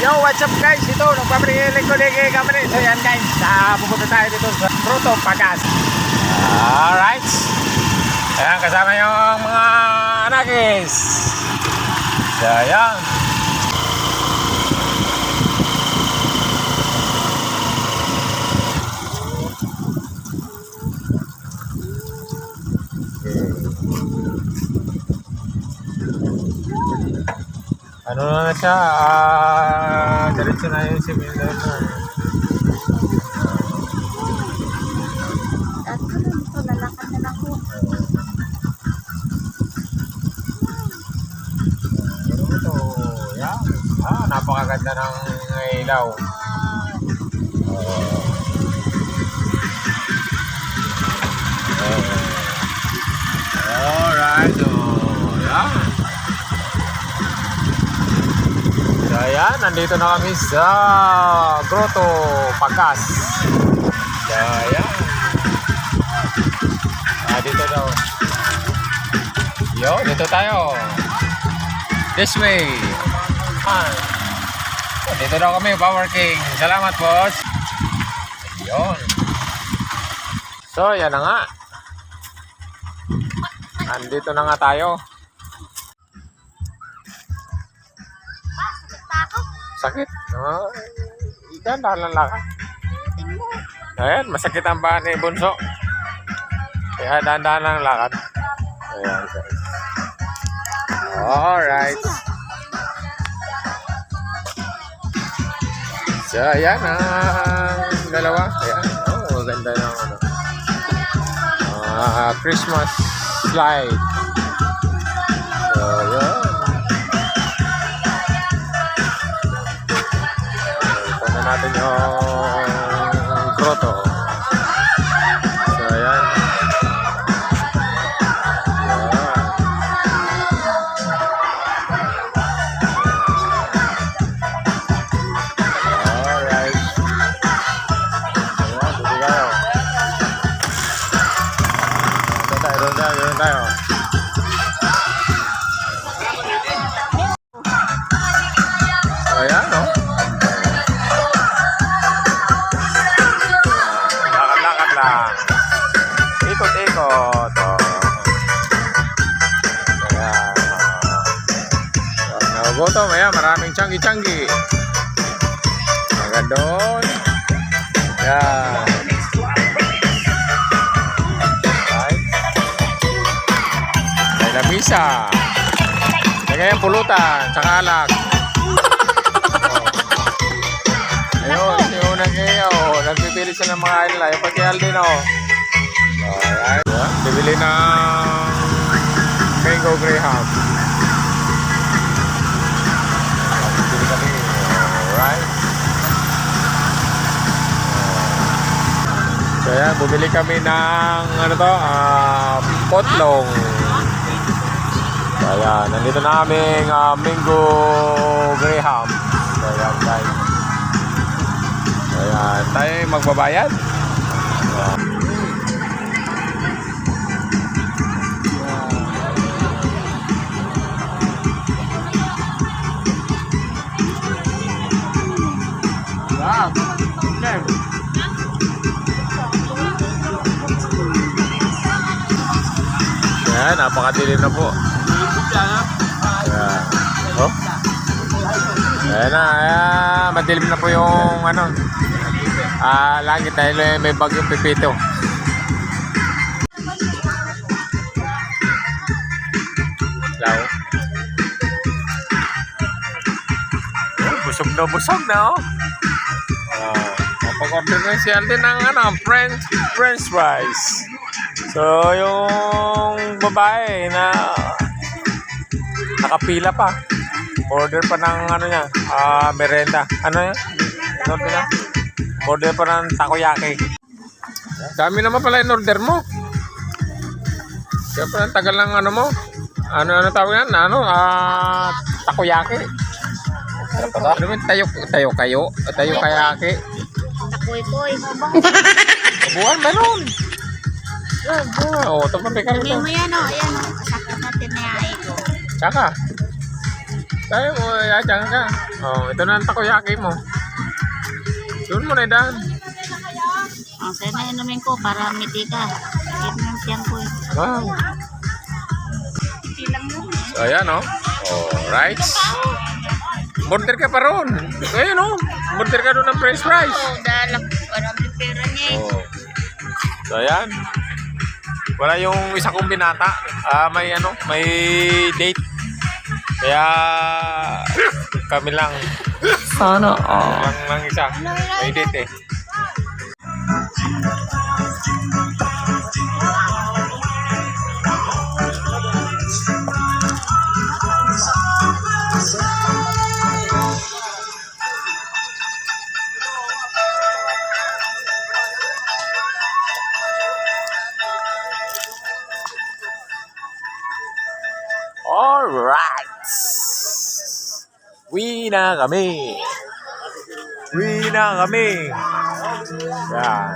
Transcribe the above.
Yo, what's up guys? Ito, nagpaparinig ko kay Kamari. So yan guys, pupunta tayo dito sa Grotto Pagas. Alright. Ayan, kasama yung mga anakis. So yan. Ano na siya, diretso na yung similya na. Dito, lalakad na lang po. Ito, yan. Napakaganda ng ilaw. Alright, so, yan. So, ayan, nandito na kami sa Grotto Pagas. So, ayan. Dito daw. Yo, dito tayo. This way. Dito daw kami, Power King. Salamat, boss. Yun. So, yan na nga. Nandito na nga tayo. Sakit. Ikan, dahan lang. Ayan, masakit ang bahan ni Bunso. Kaya dahan-dahan lang lakad. Ayan, guys. Alright. So, ayan ang dalawa. Ayan. Oh, ganda ng ano. Christmas slide. So, ayan. Natin yung grotto. So, ayan. Alright. Ayan, dito tayo. Doon tayo. So, ayan, no? Ikot-ikot. Ayan. Nagugutom. Ayan, maraming tiyanggi-tiyanggi. Hanggang doon. Ayan. Right. May lamisa. Lagay ang pulutan. Tsaka alak. Ayun, yung nag-iyo. Nagpipili siya ng mga alila. Yung pag-ial din ako. Alright. Bibili ng mango graham. Bibili kami. Alright. So yan, bumili kami ng ano to, potlong. So yan, nandito na aming mango graham. So yan, guys. So yan, tayo magbabayad. Ayan, napakadilim na po. Ayan. Oh. Ayan na, madilim na po yung ano, langit dahil may bagyong Pipito. Lao. Busog na oh. Napag-order na si Alden ng ano, French fries. So, yung babae na nakapila pa. Order pa ng ano niya, merenda. Ano yan? Order niya? Order pa ng takoyaki. Dami naman pala yung order mo. Kaya pala tagal ng ano mo. Ano tawag yan? Takoyaki. Ano yung tayo-kayaki. Takoy-koy. Buwan, meron. Yan, oh, ito pa may Sabi mo yan o, ayan o. Sakit natin na yung ito. Tsaka. Tayo mo, yachang ka. Oh, ito na ang takoyaki mo. Doon mo na daan. Ang sa'yo na inumin ko para miti ka. Yan yung siyang ko eh. Wow. Ilang mo. So, ayan, oh. Oh, right. Murder ka pa ron. Ayun, oh. Murder ka doon ng french fries. Oh, dalak. Parang pera niya eh. Oh. So, ayan. Wala yung isa kong binata. May ano, may date. Kaya kami lang. Sana all. Lang isa. May date eh. Alright. Uwi na kami. Uwi na kami. Yan.